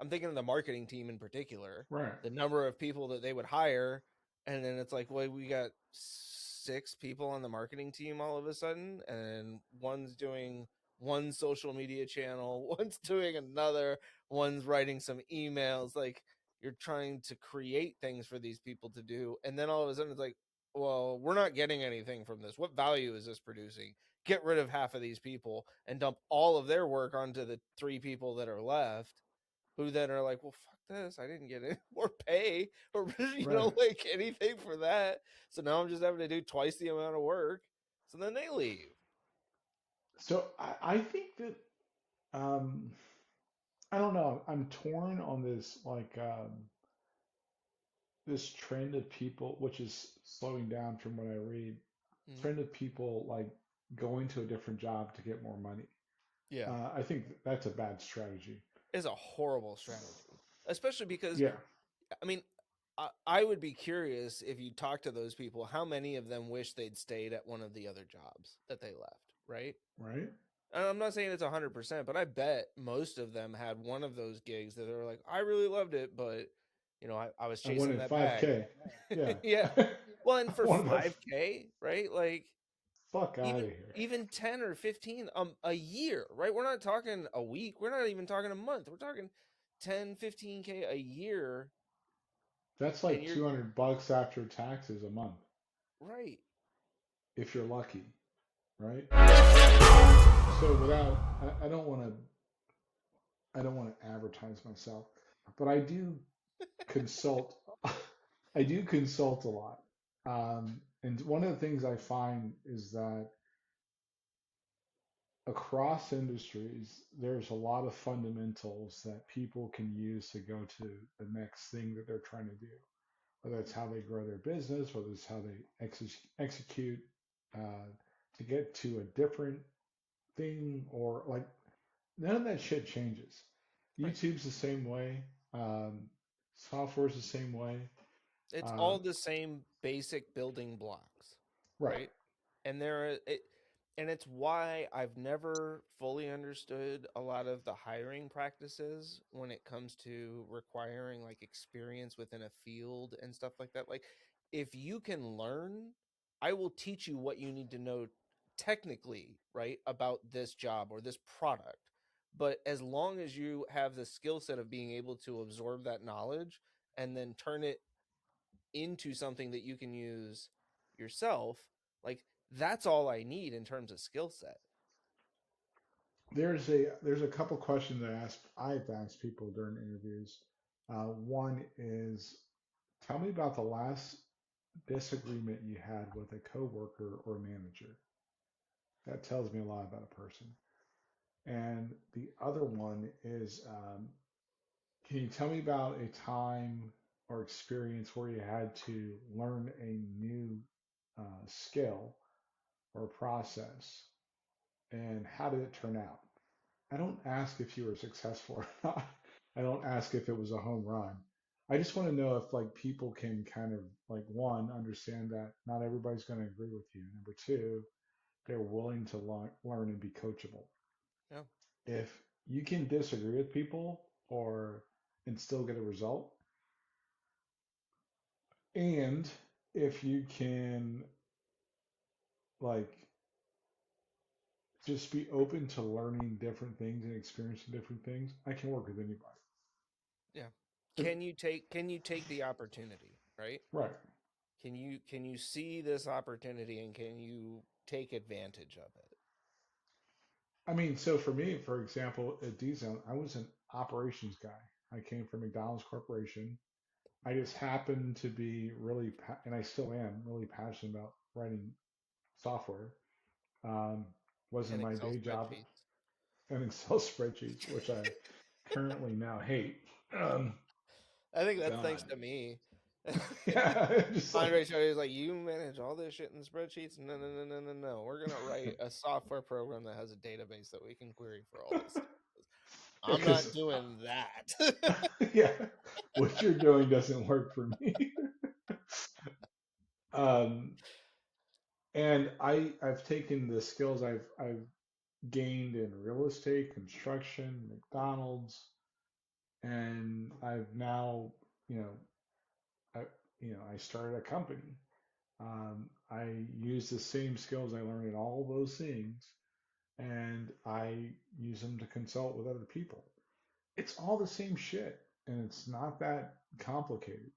I'm thinking of the marketing team in particular, right, the number of people that they would hire, and then it's like, well, we got six people on the marketing team all of a sudden, and one's doing one social media channel, one's doing another, one's writing some emails. Like, you're trying to create things for these people to do, and then all of a sudden it's like, well, we're not getting anything from this. What value is this producing? Get rid of half of these people and dump all of their work onto the three people that are left, who then are like, well, fuck this. I didn't get any more pay or, right. like anything for that. So now I'm just having to do twice the amount of work. So then they leave. So I think that, um, I don't know. I'm torn on this, like, this trend of people, which is slowing down from what I read, Mhm. trend of people like going to a different job to get more money. Yeah. I think that's a bad strategy. It's a horrible strategy, especially because, Yeah, I mean, I would be curious if you talk to those people, how many of them wish they'd stayed at one of the other jobs that they left, right? right. And I'm not saying it's 100%, but I bet most of them had one of those gigs that they were like, I really loved it, but I was I chasing wanted that bag. 5K. Yeah, Yeah. Well, and I for wanted that. 5K, right? Like, Fuck out of even here. even 10 or 15 a year, right? We're not talking a week. We're not even talking a month. We're talking 10, 15K a year, That's and like you're 200 bucks after taxes a month, right. if you're lucky, right? Yeah. So I don't want to, I don't want to advertise myself, but I do consult. I do consult a lot. And one of the things I find is that across industries, there's a lot of fundamentals that people can use to go to the next thing that they're trying to do, whether it's how they grow their business, whether it's how they execute, uh, to get to a different thing, or like none of that shit changes. Right. YouTube's the same way. Software's the same way. It's all Um, the same basic building blocks, right. right? And it's why I've never fully understood a lot of the hiring practices when it comes to requiring like experience within a field and stuff like that. Like, if you can learn, I will teach you what you need to know technically, right, about this job or this product. But as long as you have the skill set of being able to absorb that knowledge and then turn it into something that you can use yourself, like, that's all I need in terms of skill set. There's a couple questions I've asked people during interviews. One is, tell me about the last disagreement you had with a coworker or manager. That tells me a lot about a person. And the other one is, can you tell me about a time or experience where you had to learn a new skill or process, and how did it turn out? I don't ask if you were successful or not. I don't ask if it was a home run. I just want to know if like people can kind of like one understand that not everybody's going to agree with you. Number two, they're willing to learn and be coachable. Yeah. If you can disagree with people or and still get a result, and if you can like just be open to learning different things and experiencing different things, I can work with anybody. Yeah. And, Can you take the opportunity, right? right. Can you see this opportunity and can you take advantage of it? I mean, so for me, for example, at DZone, I was an operations guy. I came from McDonald's Corporation. I just happened to be really, and I still am really passionate about writing software. Um, wasn't And my Excel day job, spreadsheets. and Excel spreadsheets, which I currently now hate. I think that's thanks God, to me. yeah, just Andre like showed is like, you manage all this shit in spreadsheets. No, no, no, no, no, no. We're gonna write a software program that has a database that we can query for all this stuff. I'm not because doing that. yeah, what you're doing doesn't work for me. Um, and I've taken the skills I've gained in real estate, construction, McDonald's, and I've now, you know, I I started a company. I use the same skills I learned in all those things, and I use them to consult with other people. It's all the same shit, and it's not that complicated.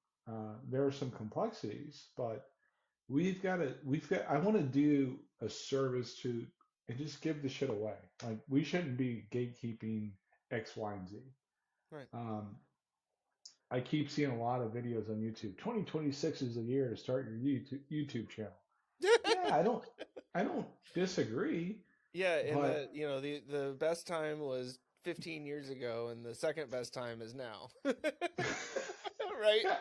There are some complexities, but I want to do a service to and just give the shit away. Like we shouldn't be gatekeeping X, Y, and Z. Right. Um, I keep seeing a lot of videos on YouTube. 2026 is the year to start your YouTube channel. Yeah, I don't disagree, Yeah, and but the best time was 15 years ago, and the second best time is now. Right? yeah,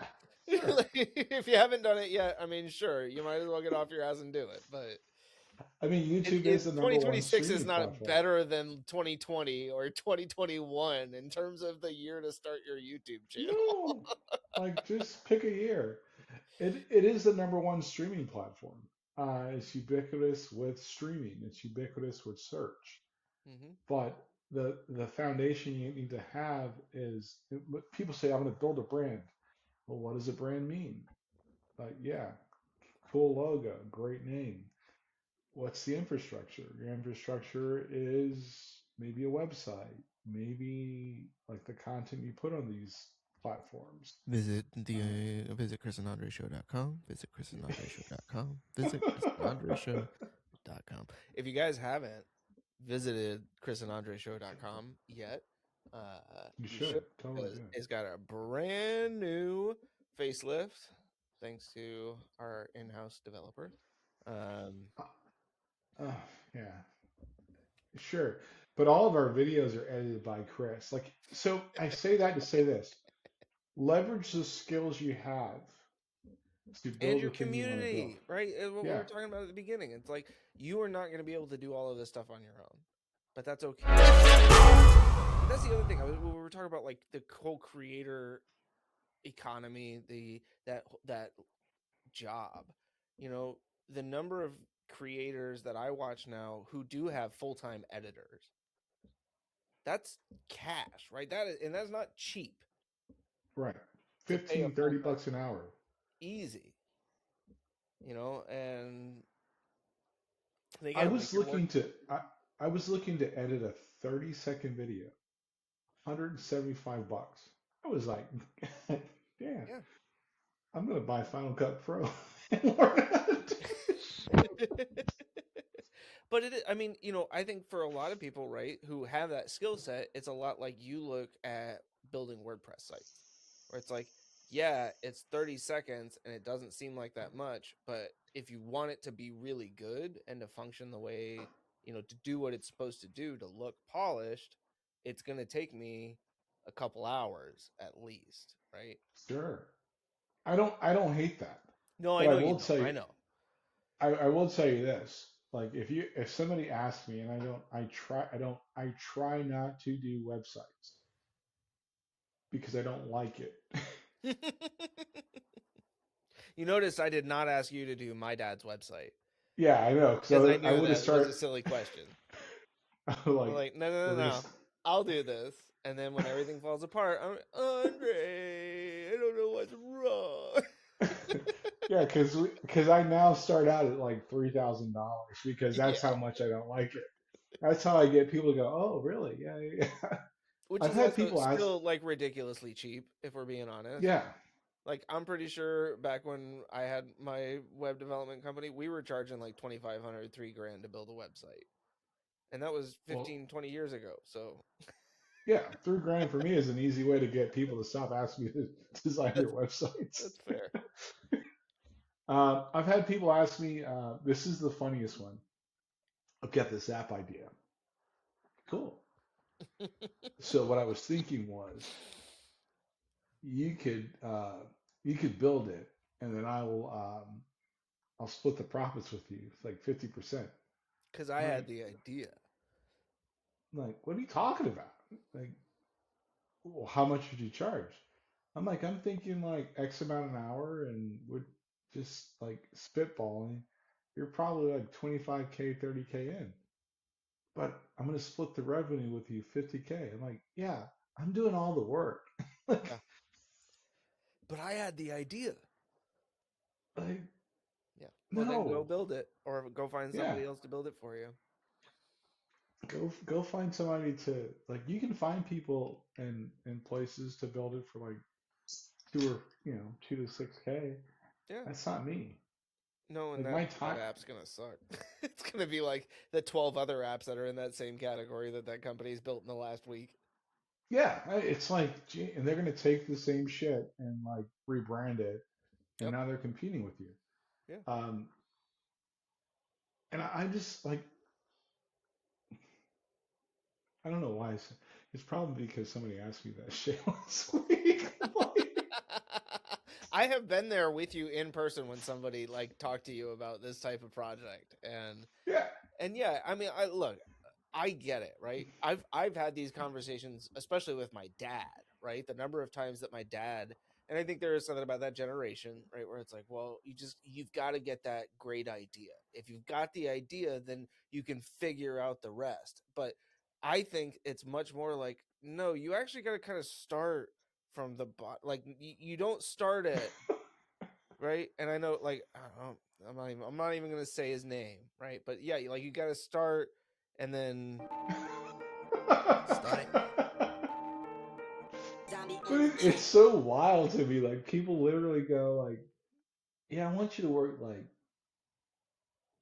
sure. Like, if you haven't done it yet, I mean, sure, you might as well get off your ass and do it. But I mean, YouTube is it the number one 2026 is streaming not platform. better than 2020 or 2021 in terms of the year to start your YouTube channel. No, like just pick a year. It is the number one streaming platform. It's ubiquitous with streaming. It's ubiquitous with search. Hmm. But the foundation you need to have is people say, I'm going to build a brand. Well, what does a brand mean? Yeah, cool logo, great name. What's the infrastructure? Your infrastructure is maybe a website, maybe like the content you put on these platforms. Visit chrisandandreshow.com. Visit chrisandandreshow.com. Visit chrisandandreshow.com. If you guys haven't visited chrisandandreshow.com yet, You you should, should totally because do it. it's got a brand new facelift thanks to our in-house developer. Uh, yeah, sure. But all of our videos are edited by Chris. Like, so I say that to say this: leverage the skills you have to And build your the thing you want to build. community, right? What we were Yeah, talking about at the beginning. It's like you are not going to be able to do all of this stuff on your own, but that's okay. But that's the other thing. We were talking about like the whole creator economy, that job. You know, the number of creators that I watch now who do have full-time editors. That's cash, right? That is, and that's not cheap right. to pay a 15, 30 full-time bucks an hour. easy. And I again, like was you're work. looking to I was looking to edit a 30-second video, 175 bucks. I was like, damn, Yeah. I'm gonna buy Final Cut Pro and learn how to do this. But I mean, I think for a lot of people, right, who have that skill set, it's a lot like you look at building WordPress sites, where it's like, yeah, it's 30 seconds and it doesn't seem like that much, but if you want it to be really good and to function the way, to do what it's supposed to do, to look polished, it's going to take me a couple hours at least, right? Sure. I don't hate that. No, I But I know you will don't. tell I you know. I will tell you this. Like if somebody asks me and I try not to do websites because I don't like it. You notice I did not ask you to do my dad's website Yeah, I know. because I So I knew would have that was a started silly question. I'm like like, no, no, we're no, gonna no. I'll do this. And then when everything falls apart, I'm like, Andre, I don't know what's wrong. yeah, because I now start out at like $3,000 because that's Yeah. how much I don't like it. That's how I get people to go, oh, really? Yeah, yeah. Yeah." Which I've is had also people ask, still like ridiculously cheap, if we're being honest. yeah, Like, I'm pretty sure back when I had my web development company, we were charging like 2,500, $3,000 to build a website. And that was well, 15, 20 years ago. So yeah, $3,000 for me is an easy way to get people to stop asking me to design their that's, websites. that's fair. I've had people ask me, this is the funniest one. I've got this app idea. Cool. So what I was thinking was you could you could build it and then I'll split the profits with you. It's like 50%. Because I I'm had like, the idea. what are you talking about? Like, well, how much would you charge? I'm thinking like X amount an hour and would just like spitballing. You're probably like 25K, 30K in. But I'm going to split the revenue with you 50K. I'm like, yeah, I'm doing all the work. Yeah. like, But I had the idea. like, Yeah. Well, then go no. build it or go find Yeah. somebody else to build it for you. Go find somebody to like you can find people and places to build it for like 2 to 6K. Yeah. That's not me. No, and Like that my that time. app's gonna suck. It's gonna be like the 12 other apps that are in that same category that company's built in the last week. Yeah, it's like, gee, and they're gonna take the same shit and like rebrand it, and Yep. now they're competing with you. Yeah. Um, and I'm just like, I don't know why. It's probably because somebody asked me that shit last week. Like, I have been there with you in person when somebody like talked to you about this type of project, yeah, and yeah, I mean, I get it, right? I've had these conversations, especially with my dad, right? The number of times that my dad, and I think there is something about that generation, right, where it's like, well, you've got to get that great idea. If you've got the idea, then you can figure out the rest. But I think it's much more like, no, you actually got to kind of start from the bottom. Like you don't start at right. And I know, like, I don't know, I'm not even gonna say his name, right? But yeah, like you got to start and then Start. but it's so wild to me. Like people literally go like, yeah, I want you to work like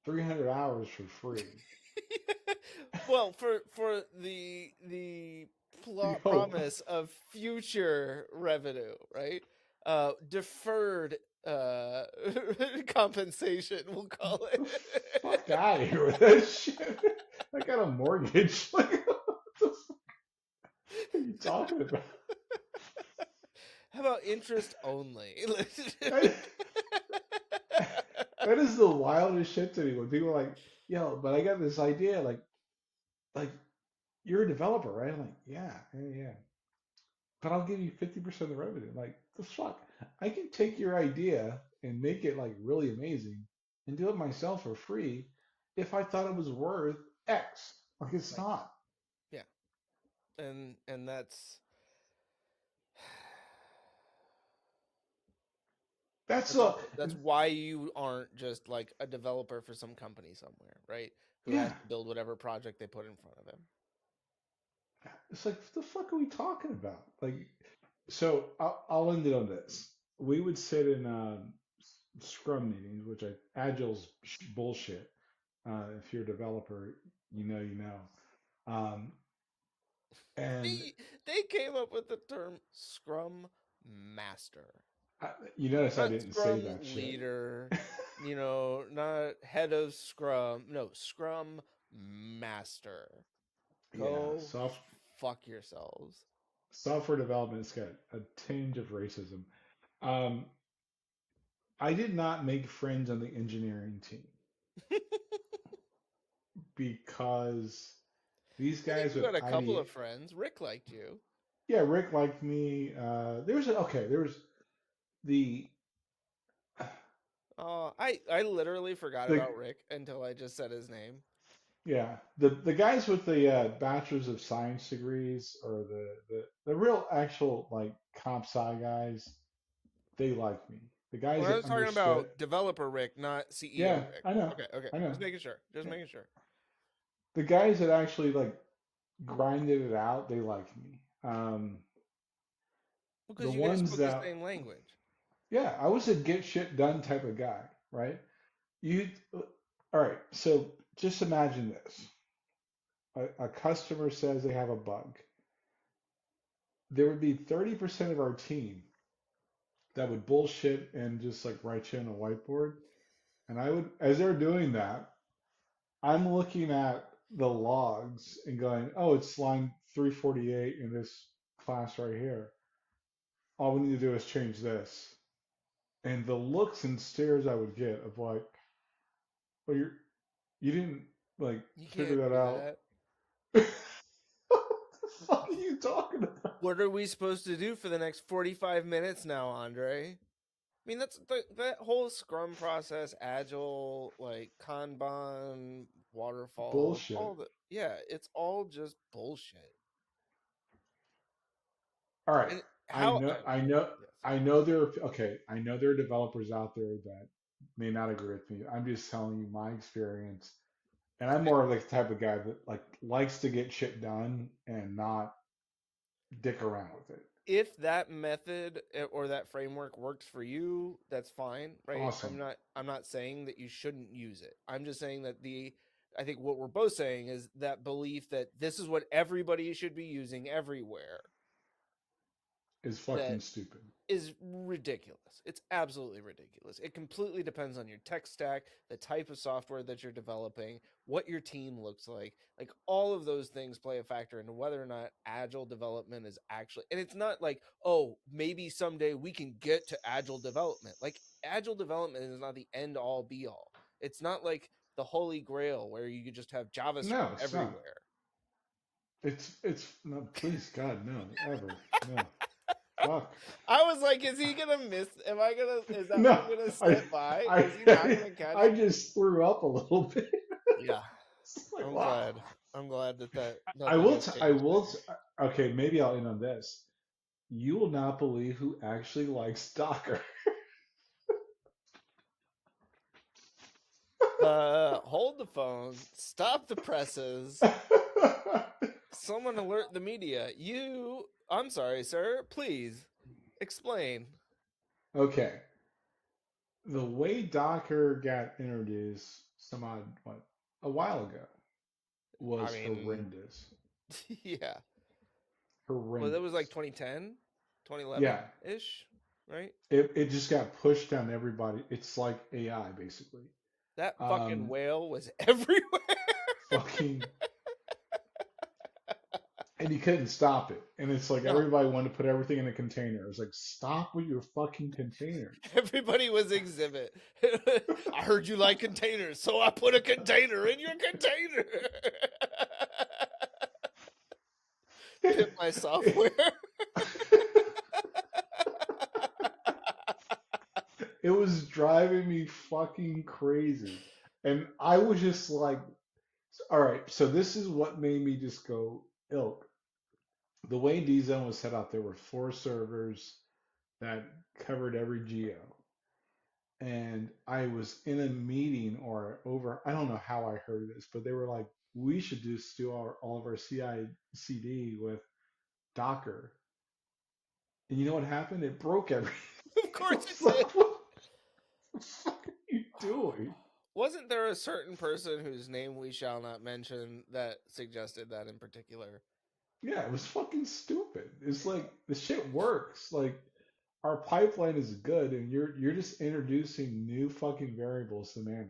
300 hours for free. well, for the You hope. promise of future revenue, right? Deferred compensation, we'll call The it. fuck out of here with that shit. I got a mortgage. Like, what the fuck are you talking about? How about interest only? That, that is the wildest shit to me when people are like, yo, but I got this idea. Like you're a developer, right? I'm like, yeah, yeah, yeah. But I'll give you 50% of the revenue. Like, the fuck? I can take your idea and make it like really amazing and do it myself for free if I thought it was worth X. Like, it's Right. not. Yeah. And That's that's a, also that's why you aren't just like a developer for some company somewhere, right? Who has yeah. to build whatever project they put in front of him. It's like, what the fuck are we talking about? Like, so I'll end it on this. We would sit in Scrum meetings, which Agile's bullshit. If you're a developer, you know, you know. Um, and They came up with the term Scrum Master. You notice I Not didn't say Scrum that shit. leader, not head of Scrum. No, Scrum master. Yeah, Go fuck yourselves. software development's got a tinge of racism. Um, I did not make friends on the engineering team because these I think guys you with got a couple ID, of friends. Rick liked you. yeah, Rick liked me. There was the Oh, I literally forgot the about Rick until I just said his name. yeah the guys with the bachelors of science degrees or the real actual like comp sci guys. They like me. The guys When I that was talking understood, about developer Rick, not CEO yeah, Rick. I know, Okay, okay. I know. Just making sure. Just Yeah. making sure. The guys that actually like grinded it out, they like me. The Because you guys ones spoke the that, same language. yeah, I was a get shit done type of guy, right? You, all right. So just imagine this: a customer says they have a bug. There would be 30% of our team that would bullshit and just like write you on a whiteboard, and I would, as they're doing that, I'm looking at the logs and going, oh, it's line 348 in this class right here. All we need to do is change this. And the looks and stares I would get of like, well, you didn't like You figure can't that do out. that. What the fuck are you talking about? What are we supposed to do for the next 45 minutes now, Andre? I mean, that's that whole Scrum process, Agile, like Kanban, waterfalls, all Bullshit. the yeah, it's all just bullshit. All right. And how? Yes. I know there are, okay. I know there are developers out there that may not agree with me. I'm just telling you my experience. And I'm more like the type of guy that like likes to get shit done and not dick around with it. If that method or that framework works for you, that's fine, right? I'm Awesome. not I'm not saying that you shouldn't use it. I'm just saying that I think what we're both saying is that belief that this is what everybody should be using everywhere Is that fucking stupid. is ridiculous. It's absolutely ridiculous. It completely depends on your tech stack, the type of software that you're developing, what your team looks like. Like all of those things play a factor into whether or not agile development is actually, and it's not like, oh, maybe someday we can get to agile development. Like agile development is not the end all be all. It's not like the holy grail where you could just have JavaScript No, it's not. everywhere. It's no, please God, no, ever. No. Fuck. I was like, is he gonna miss? Is that No, one gonna I slip by? Is he not I gonna catch? I just threw up a little bit. Yeah, It's like I'm wow. glad. I'm glad that I nothing will has I changed will there. okay, maybe I'll end on this. You will not believe who actually likes Docker. Hold the phone. Stop the presses. Someone alert the media. I'm sorry, sir. Please explain. Okay. The way Docker got introduced some odd what a while ago I was mean, horrendous. yeah. Well, that was like Horrendous. 2010, Yeah. 2011 ish, right? It just got pushed on everybody. It's like AI basically. That fucking Um whale was everywhere. fucking and you couldn't stop it. And it's like No, everybody wanted to put everything in a container. It was like, stop with your fucking containers. everybody was exhibit. I heard you like containers, so I put a container in your container. Pimp my software. It was driving me fucking crazy. And I was just like, all right, so this is what made me just go, ilk. The way DZone was set up, there were 4 servers that covered every geo. And I was in a meeting or over, I don't know how I heard this, but they were like, we should just do all of our CI CD with Docker. And you know what happened? It broke everything. Of I course was it did. like, what the fuck are you doing? Wasn't there a certain person whose name we shall not mention that suggested that in particular? Yeah, it was fucking stupid. It's like the shit works. Like our pipeline is good, and you're just introducing new fucking variables to manage.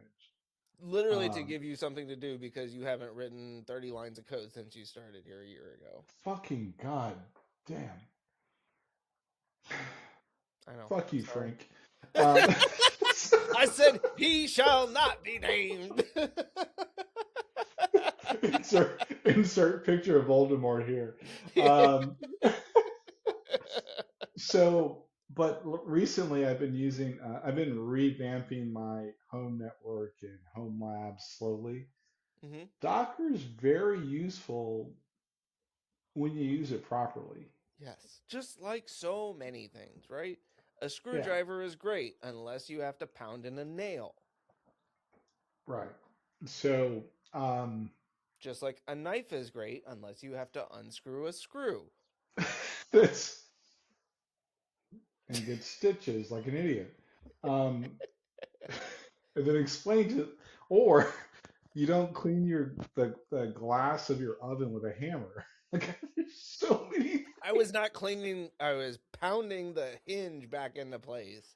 Literally to Um, give you something to do because you haven't written 30 lines of code since you started here a year ago. fucking god damn. I know. Fuck you, Sorry. Frank. I said he shall not be named. insert picture of Voldemort here. But recently I've been I've been revamping my home network and home labs slowly. Hmm. Docker is very useful when you use it properly. Yes, just like so many things, right? A Yeah, screwdriver is great unless you have to pound in a nail. right. So, Just like a knife is great unless you have to unscrew a screw. that's and get stitches like an idiot. Um, and then explain to, or you don't clean the glass of your oven with a hammer. Like there's so many. I was not cleaning, I was pounding the hinge back into place.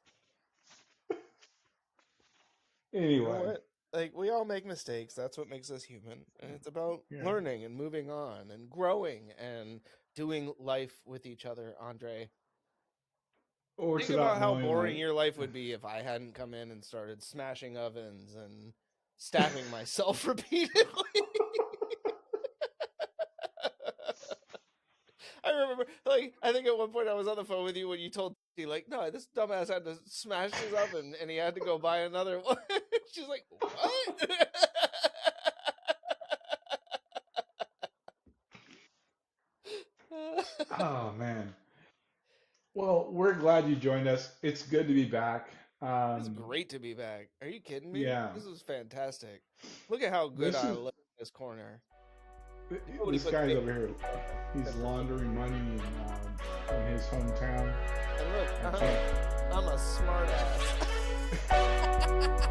You know Anyway, what? Like, we all make mistakes. That's what makes us human. And it's about yeah. learning and moving on and growing and doing life with each other, Andre. Or it's Think about about how knowing boring like your life would be if I hadn't come in and started smashing ovens and stabbing myself repeatedly. I remember, like, I think at one point I was on the phone with you when you told me, like, no, this dumbass had to smash his oven and he had to go buy another one. She's like, what? oh man. Well, we're glad you joined us. It's good to be back. It's great to be back. Are you kidding me? Yeah. This is fantastic. Look at how good This I is look in this corner. Nobody this puts guy's makeup over here. He's laundering money in his hometown. And look, I can't. I'm a smart ass.